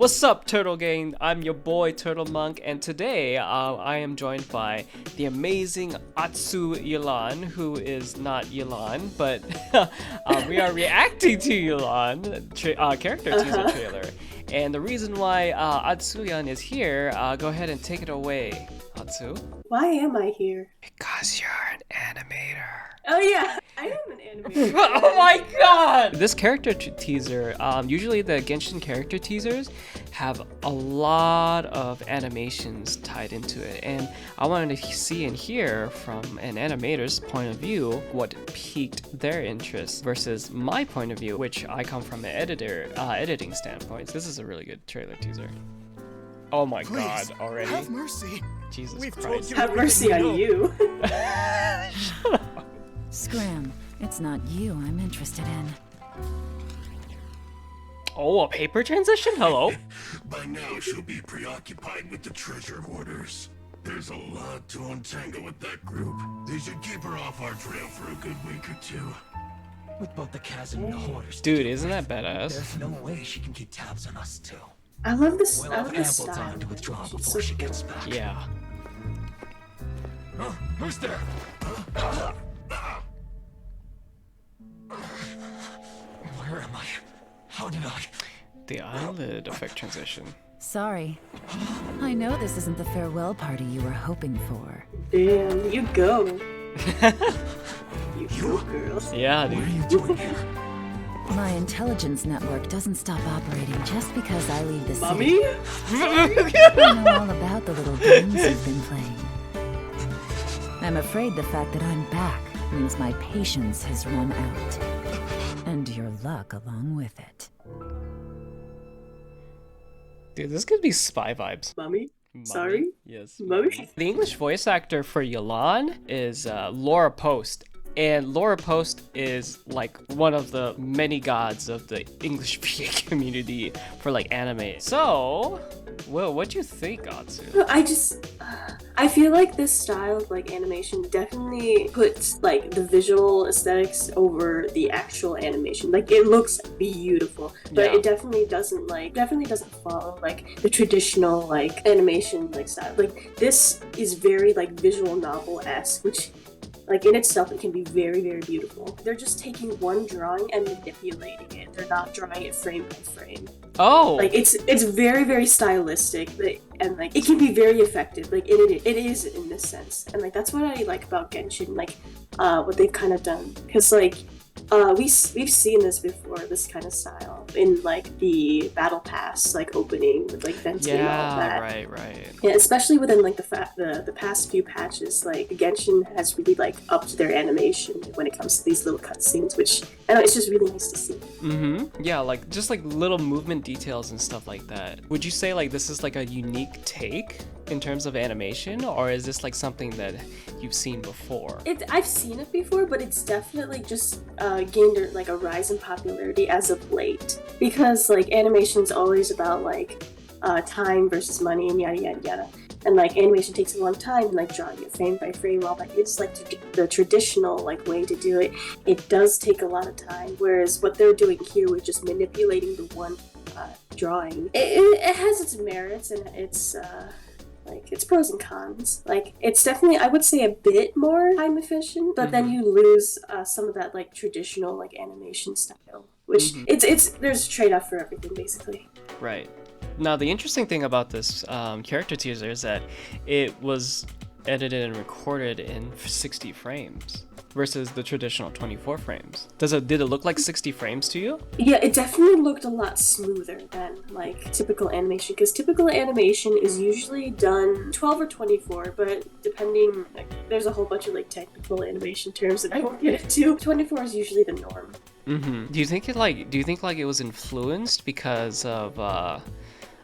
What's up, Turtle Gang? I'm your boy Turtle Monk, and today I am joined by the amazing Atsu Yelan, who is not Yelan, but we are reacting to Yelan character teaser trailer. And the reason why Atsuyan is here, go ahead and take it away, Atsu. Why am I here? Because you're an animator. Oh yeah, I am an animator. Oh my god! This character teaser, usually the Genshin character teasers have a lot of animations tied into it, and I wanted to see and hear from an animator's point of view what piqued their interest versus my point of view, which I come from an editing standpoint. This is a really good trailer teaser. Oh my god, already? Have mercy. Jesus We've Christ. Have mercy on you. Shut up. Scram, it's not you I'm interested in. Oh, a paper transition? Hello? By now she'll be preoccupied with the treasure hoarders. There's a lot to untangle with that group. They should keep her off our trail for a good week or two. With both the chasm and the hoarders. Dude, isn't that badass? There's no way she can keep tabs on us too. I love this. We'll I have love this ample style. time to withdraw She's before so she good. gets back. Yeah. Who's there? Where am I? How did I? The eyelid effect transition. Sorry. I know this isn't the farewell party you were hoping for. Damn, you go. You go, girls. Yeah, What are dude. you doing here? My intelligence network doesn't stop operating just because I leave the city. Mommy? I know all about the little games you've been playing. I'm afraid the fact that I'm back means my patience has run out. And your luck along with it. Dude, this could be spy vibes. Mommy? Mommy? Sorry? Yes. Mommy? The English voice actor for Yelan is Laura Post. And Laura Post is like one of the many gods of the English speaking community for like anime. So, well, what do you think, Atsu? No, I feel like this style of like animation definitely puts like the visual aesthetics over the actual animation. Like it looks beautiful, but Yeah. it definitely doesn't follow like the traditional like animation like style. Like this is very like visual novel-esque, which like in itself it can be very, very beautiful. They're just taking one drawing and manipulating it. They're not drawing it frame by frame. Oh! Like it's very, very stylistic, and like it can be very effective. Like it is in this sense, and like that's what I like about Genshin. Like what they've kind of done, because like we've seen this before, this kind of style in like the battle pass like opening with like venting and all that. right. Yeah, especially within like the past few patches, like Genshin has really like upped their animation when it comes to these little cutscenes, which I know it's just really nice to see. Mm-hmm. Yeah, like just like little movement details and stuff like that. Would you say like this is like a unique take in terms of animation, or is this like something that you've seen before? I've seen it before, but it's definitely just gained like a rise in popularity as of late, because like animation's always about like time versus money and yada yada yada, and like animation takes a long time, and like drawing it frame by frame, while that is like the traditional like way to do it, it does take a lot of time, whereas what they're doing here with just manipulating the one drawing, it has its merits, and it's like it's pros and cons. Like it's definitely, I would say, a bit more time efficient, but then you lose some of that like traditional like animation style, which it's there's a trade-off for everything basically. Right. Now, the interesting thing about this character teaser is that it was edited and recorded in 60 frames versus the traditional 24 frames. Did it look like 60 frames to you? Yeah, it definitely looked a lot smoother than like typical animation, because typical animation is usually done 12 or 24, but depending, like, there's a whole bunch of like technical animation terms that I won't get into. 24 is usually the norm. Mm-hmm. Do you think it was influenced because of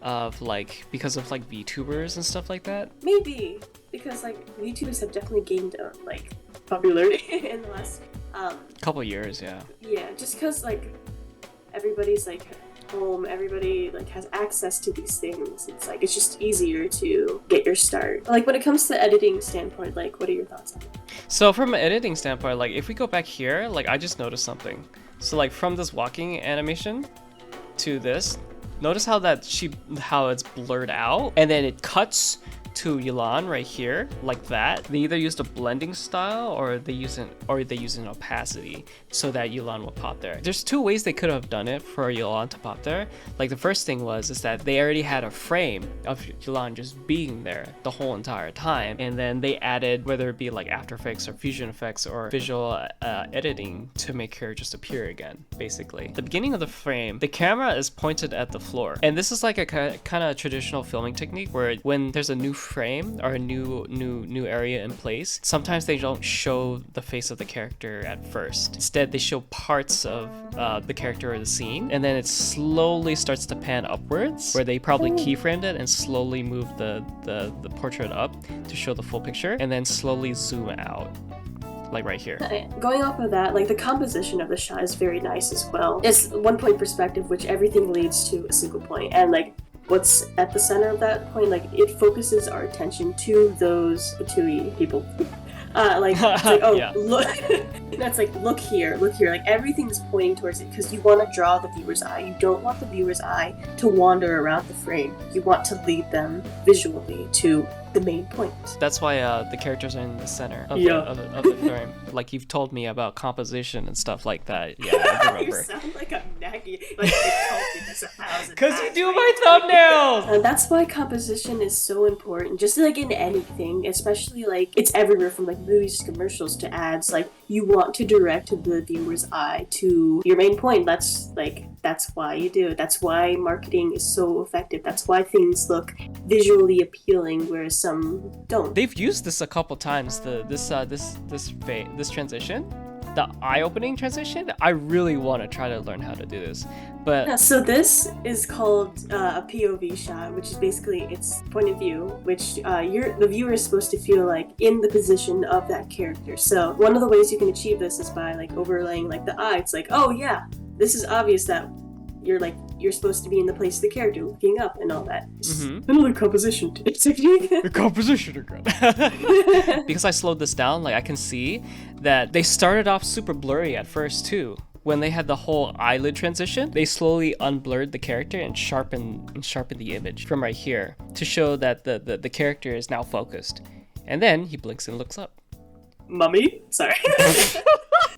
VTubers and stuff like that? Maybe, because like VTubers have definitely gained like popularity in the last Couple years, yeah. yeah, just because like everybody's like home, everybody like has access to these things. It's like it's just easier to get your start. Like when it comes to the editing standpoint, like what are your thoughts on it? So from an editing standpoint, like if we go back here, like I just noticed something. So like from this walking animation to this, Notice how it's blurred out, and then it cuts to Yelan right here, like that. They either used a blending style or they use an opacity so that Yelan will pop there. There's two ways they could have done it for Yelan to pop there. Like the first thing is that they already had a frame of Yelan just being there the whole entire time, and then they added, whether it be like After Effects or Fusion Effects or visual editing, to make her just appear again. Basically, the beginning of the frame, the camera is pointed at the floor, and this is like a kind of traditional filming technique where when there's a new frame or a new area in place, sometimes they don't show the face of the character at first. Instead, they show parts of the character or the scene, and then it slowly starts to pan upwards, where they probably keyframed it and slowly move the portrait up to show the full picture, and then slowly zoom out. Like right here. Going off of that, like the composition of the shot is very nice as well. It's one point perspective, which everything leads to a single point, and like what's at the center of that point, like it focuses our attention to those Fatui people. It's like, oh, yeah. Look, that's like, look here, like everything's pointing towards it because you want to draw the viewer's eye. You don't want the viewer's eye to wander around the frame. You want to lead them visually to the main point. That's why the characters are in the center of the frame. Like you've told me about composition and stuff like that. Yeah, I remember. You sound like a naggy. Like I told you this 1,000 'Cause times. you do my thumbnails! And that's why composition is so important. Just like in anything, especially like it's everywhere from like movies to commercials to ads. Like you want to direct the viewer's eye to your main point. That's why you do it. That's why marketing is so effective. That's why things look visually appealing, whereas some don't. They've used this a couple times. This transition, the eye-opening transition. I really want to try to learn how to do this, but yeah, so this is called a POV shot, which is basically its point of view, which the viewer is supposed to feel like in the position of that character. So one of the ways you can achieve this is by like overlaying like the eye. It's like, oh yeah, this is obvious that you're supposed to be in the place of the character looking up and all that. Another composition technique. The composition again. Because I slowed this down, like I can see that they started off super blurry at first too. When they had the whole eyelid transition, they slowly unblurred the character and sharpened the image from right here to show that the character is now focused. And then he blinks and looks up. Mummy? Sorry.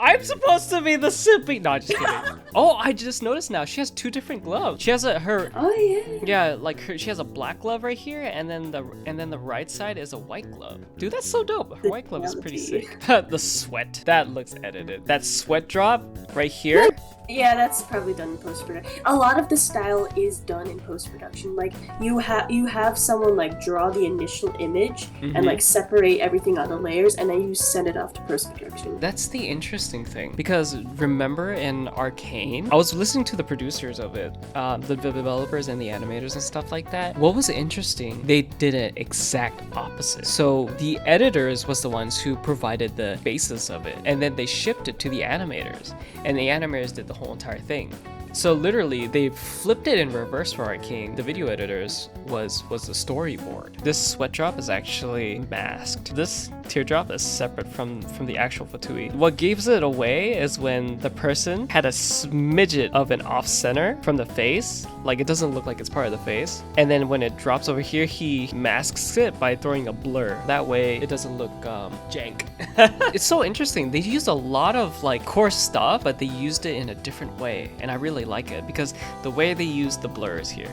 I'm supposed to be the simpy. No, just kidding. Oh, I just noticed now. She has two different gloves. She has Oh yeah. Yeah, like she has a black glove right here, and then the right side is a white glove. Dude, that's so dope. Her white glove is pretty sick. The sweat. That looks edited. That sweat drop right here. Yeah, that's probably done in post-production. A lot of the style is done in post-production. Like you have someone like draw the initial image and like separate everything on the layers, and then you send it off to post-production. That's the interesting thing, because remember in Arcane, I was listening to the producers of it, the developers and the animators and stuff like that. What was interesting, they did an exact opposite. So the editors was the ones who provided the basis of it, and then they shipped it to the animators, and the animators did the whole entire thing. So literally, they flipped it in reverse for Arcane. The video editors was the storyboard. This sweat drop is actually masked. This teardrop is separate from the actual Fatui. What gives it away is when the person had a smidget of an off center from the face, like it doesn't look like it's part of the face. And then when it drops over here, he masks it by throwing a blur. That way, it doesn't look jank. It's so interesting. They used a lot of like core stuff, but they used it in a different way, and I really like it because the way they use the blurs here,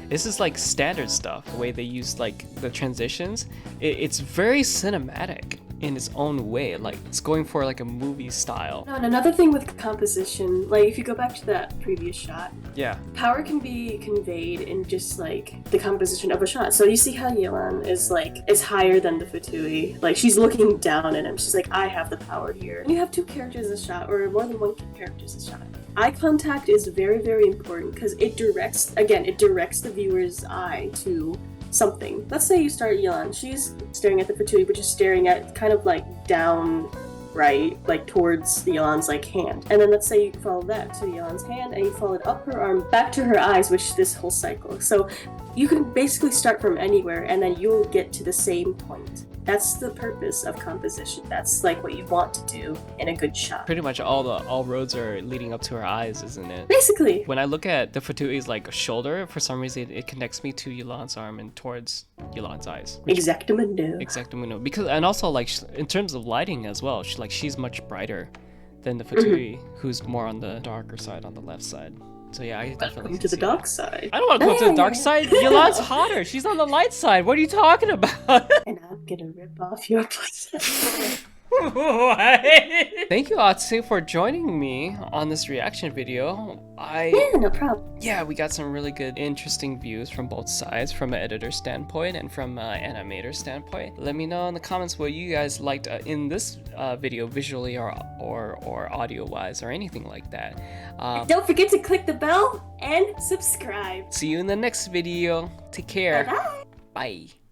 this is like standard stuff. The way they use like the transitions, it's very cinematic in its own way. Like it's going for like a movie style. No, and another thing with composition, like if you go back to that previous shot, yeah, power can be conveyed in just like the composition of a shot. So you see how Yelan is higher than the Fatui. Like she's looking down at him. She's like, I have the power here. And you have two characters a shot, or more than one character a shot. Eye contact is very, very important because it directs the viewer's eye to something. Let's say you start Yelan. She's staring at the Fatui, but just staring at kind of like down right, like towards the Yelan's like hand. And then let's say you follow that to Yelan's hand and you follow it up her arm back to her eyes, which this whole cycle. So you can basically start from anywhere and then you'll get to the same point. That's the purpose of composition. That's like what you want to do in a good shot. Pretty much all roads are leading up to her eyes, isn't it? Basically. When I look at the Fatui's like shoulder, for some reason it connects me to Yelan's arm and towards Yelan's eyes. Exactamundo. Exactamundo. Because and also like in terms of lighting as well, she's much brighter than the Fatui, who's more on the darker side, on the left side. So yeah, I definitely Welcome can to the see dark that. side. I don't want to go to the dark side. Yelan's hotter. She's on the light side. What are you talking about? And I'm gonna rip off your pussy. What? Thank you, Atsu, for joining me on this reaction video. Yeah, no problem. Yeah, we got some really good, interesting views from both sides, from an editor standpoint and from an animator standpoint. Let me know in the comments what you guys liked in this video, visually or audio-wise, or anything like that. Don't forget to click the bell and subscribe. See you in the next video. Take care. Bye-bye. Bye.